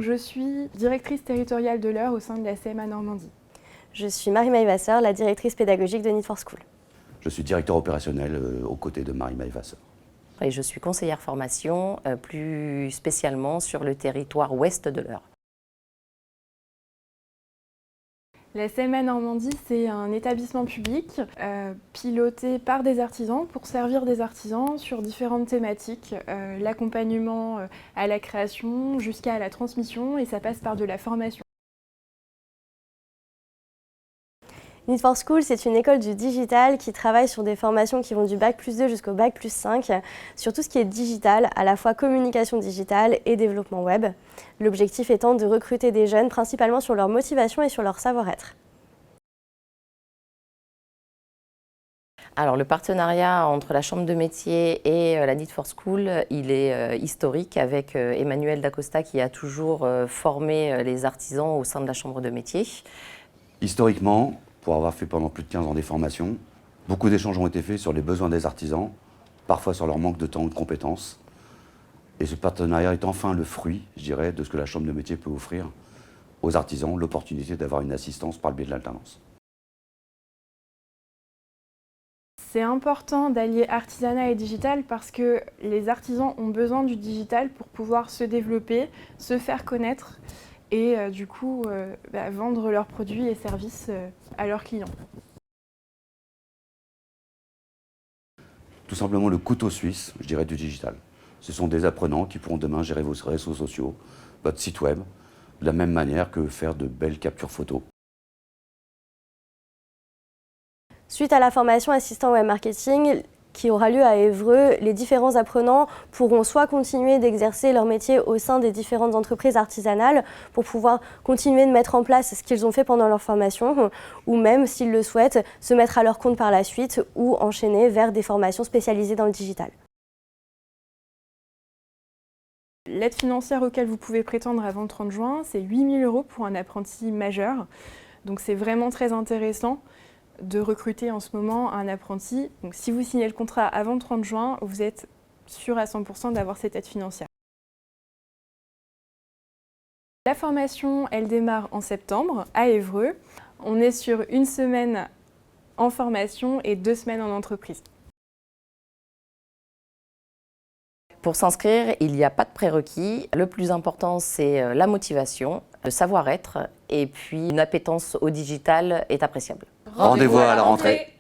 Je suis directrice territoriale de l'Eure au sein de la CMA Normandie. Je suis Marie-Maï Vasseur, la directrice pédagogique de Need for School. Je suis directeur opérationnel aux côtés de Marie-Maï Vasseur. Et je suis conseillère formation, plus spécialement sur le territoire ouest de l'Eure. La CMA Normandie, c'est un établissement public piloté par des artisans pour servir des artisans sur différentes thématiques, l'accompagnement à la création jusqu'à la transmission, et ça passe par de la formation. Need for School, c'est une école du digital qui travaille sur des formations qui vont du Bac+2 jusqu'au Bac+5, sur tout ce qui est digital, à la fois communication digitale et développement web. L'objectif étant de recruter des jeunes, principalement sur leur motivation et sur leur savoir-être. Alors, le partenariat entre la Chambre de métier et la Need for School, il est historique avec Emmanuel Dacosta qui a toujours formé les artisans au sein de la Chambre de métier. Historiquement, pour avoir fait pendant plus de 15 ans des formations, beaucoup d'échanges ont été faits sur les besoins des artisans, parfois sur leur manque de temps ou de compétences. Et ce partenariat est enfin le fruit, je dirais, de ce que la Chambre de métier peut offrir aux artisans, l'opportunité d'avoir une assistance par le biais de l'alternance. C'est important d'allier artisanat et digital parce que les artisans ont besoin du digital pour pouvoir se développer, se faire connaître et du coup vendre leurs produits et services à leurs clients. Tout simplement le couteau suisse, je dirais, du digital. Ce sont des apprenants qui pourront demain gérer vos réseaux sociaux, votre site web, de la même manière que faire de belles captures photos. Suite à la formation assistant web marketing qui aura lieu à Évreux, les différents apprenants pourront soit continuer d'exercer leur métier au sein des différentes entreprises artisanales pour pouvoir continuer de mettre en place ce qu'ils ont fait pendant leur formation, ou même, s'ils le souhaitent, se mettre à leur compte par la suite ou enchaîner vers des formations spécialisées dans le digital. L'aide financière auquel vous pouvez prétendre avant le 30 juin, c'est 8 000 € pour un apprenti majeur. Donc c'est vraiment très intéressant de recruter en ce moment un apprenti. Donc si vous signez le contrat avant le 30 juin, vous êtes sûr à 100% d'avoir cette aide financière. La formation, elle démarre en septembre à Évreux. On est sur 1 semaine en formation et 2 semaines en entreprise. Pour s'inscrire, il n'y a pas de prérequis. Le plus important, c'est la motivation, le savoir-être et puis une appétence au digital est appréciable. Rendez-vous à la rentrée.